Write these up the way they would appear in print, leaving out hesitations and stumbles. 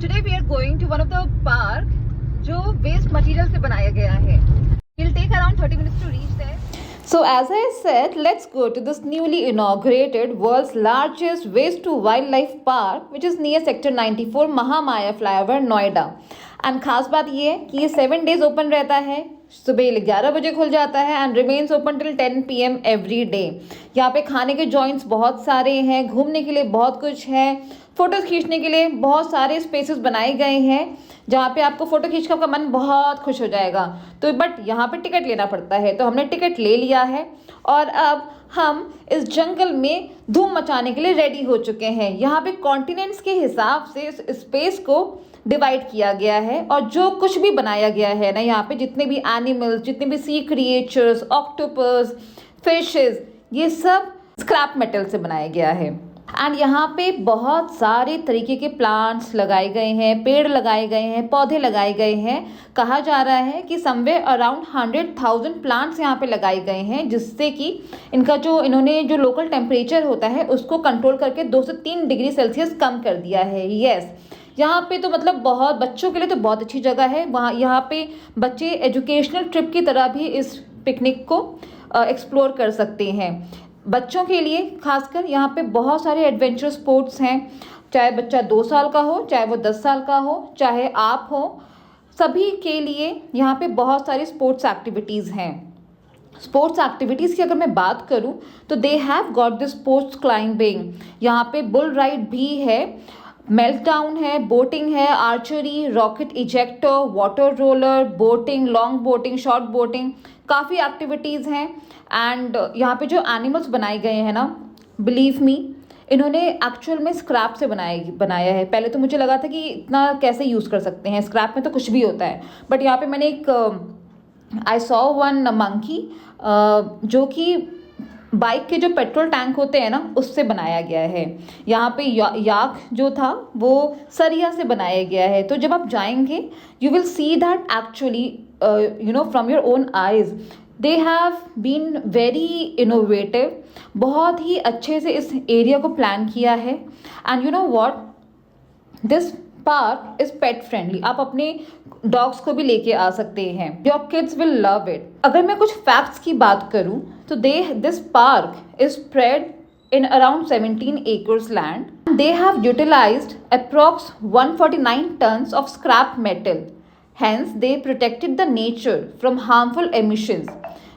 Today we are going to one of the park जो waste material से बनाया गया है. It'll take around 30 minutes to reach there. So as I said, let's go to this newly inaugurated world's largest waste to wildlife park, which is near Sector 94 Mahamaya Flyover, Noida. And खास बात ये है कि ये 7 days open रहता है. सुबह 11 बजे खुल जाता है and remains open till 10 PM every day. यहाँ पे खाने के जॉइंट्स बहुत सारे हैं, घूमने के लिए बहुत कुछ है, फ़ोटोज़ खींचने के लिए बहुत सारे स्पेसेस बनाए गए हैं जहाँ पे आपको फ़ोटो खींच कर आपका मन बहुत खुश हो जाएगा. तो बट यहाँ पे टिकट लेना पड़ता है, तो हमने टिकट ले लिया है और अब हम इस जंगल में धूम मचाने के लिए रेडी हो चुके हैं. यहाँ पे कॉन्टिनेंट्स के हिसाब से इस स्पेस को डिवाइड किया गया है और जो कुछ भी बनाया गया है ना, यहाँ पे जितने भी एनिमल्स, जितने भी सी क्रिएचर्स, ऑक्टोपस, फिशेस, ये सब स्क्रैप मेटल से बनाया गया है. एंड यहाँ पे बहुत सारे तरीके के प्लांट्स लगाए गए हैं, पेड़ लगाए गए हैं, पौधे लगाए गए हैं. कहा जा रहा है कि समवेयर अराउंड 100,000 प्लांट्स यहाँ पे लगाए गए हैं, जिससे कि इनका जो इन्होंने जो लोकल टेम्परेचर होता है उसको कंट्रोल करके 2 से 3 डिग्री सेल्सियस कम कर दिया है. यस, यहाँ पे तो मतलब बहुत बच्चों के लिए तो बहुत अच्छी जगह है. वहाँ यहाँ पे बच्चे एजुकेशनल ट्रिप की तरह भी इस पिकनिक को एक्सप्लोर कर सकते हैं. बच्चों के लिए खासकर यहाँ पे बहुत सारे एडवेंचर स्पोर्ट्स हैं, चाहे बच्चा 2 साल का हो, चाहे वो 10 साल का हो, चाहे आप हो, सभी के लिए यहाँ पे बहुत सारी स्पोर्ट्स एक्टिविटीज़ हैं. स्पोर्ट्स एक्टिविटीज़ की अगर मैं बात करूँ तो they have got this sports climbing, यहाँ पे बुल राइड भी है, मेल्टडाउन है, बोटिंग है, archery, rocket ejector, water roller, boating, long boating, short boating, काफ़ी एक्टिविटीज़ हैं. एंड यहाँ पे जो एनिमल्स बनाए गए हैं ना, बिलीव मी, इन्होंने एक्चुअल में स्क्रैप से बनाया है. पहले तो मुझे लगा था कि इतना कैसे यूज़ कर सकते हैं, स्क्रैप में तो कुछ भी होता है. बट यहाँ पे मैंने एक आई सॉ वन मंकी जो कि बाइक के जो पेट्रोल टैंक होते हैं ना, उससे बनाया गया है. यहाँ पे याक जो था वो सरिया से बनाया गया है. तो जब आप जाएंगे you will see that actually from your own eyes they have been very innovative. बहुत ही अच्छे से इस एरिया को प्लान किया है. And you know what, this park is pet friendly. आप अपने डॉग्स को भी लेके आ सकते हैं. Your kids will love it. अगर मैं कुछ फैक्ट्स की बात करूं तो this park is spread in around 17 acres land. They have utilized approx 149 tons of scrap metal. Hence, they protected the nature from harmful emissions,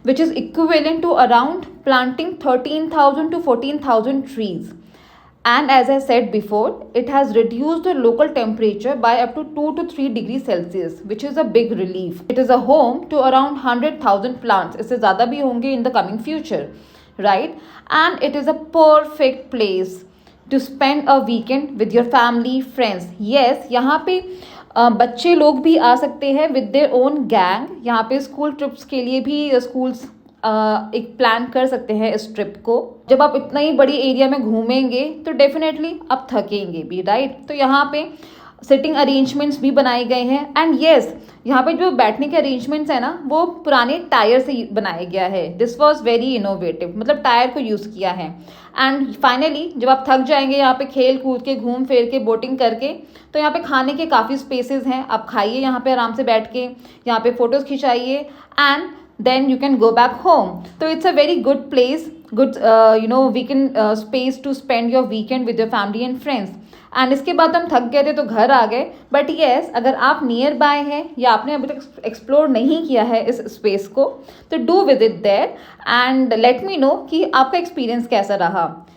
which is equivalent to around planting 13,000 to 14,000 trees. And as I said before, it has reduced the local temperature by up to 2 to 3 degrees Celsius, which is a big relief. It is a home to around 100,000 plants. इससे ज़्यादा भी होंगे in the coming future, right? And it is a perfect place to spend a weekend with your family, friends. Yes, यहाँ पे बच्चे लोग भी आ सकते हैं with their own gang. यहाँ पे स्कूल ट्रिप्स के लिए भी स्कूल्स एक प्लान कर सकते हैं इस ट्रिप को. जब आप इतना ही बड़ी एरिया में घूमेंगे तो डेफिनेटली आप थकेंगे भी, राइट? तो यहाँ पे सिटिंग अरेंजमेंट्स भी बनाए गए हैं. एंड येस, यहाँ पे जो बैठने के अरेंजमेंट्स है ना, वो पुराने टायर से बनाया गया है. दिस वॉज वेरी इनोवेटिव, मतलब टायर को यूज़ किया है. एंड फाइनली जब आप थक जाएंगे यहाँ पे खेल कूद के, घूम फिर के, बोटिंग करके, तो यहाँ पे खाने के काफ़ी स्पेसेस हैं. आप खाइए यहाँ पे आराम से बैठ के, यहाँ पे फ़ोटोज़ खिंचाइए and then you can go back home. So it's a very good place, good weekend space to spend your weekend with your family and friends. And इसके बाद हम थक गए थे तो घर आ गए. बट येस, अगर आप नियर बाय हैं या आपने अभी तक एक्सप्लोर नहीं किया है इस स्पेस को, तो do visit there and let me know कि आपका एक्सपीरियंस कैसा रहा.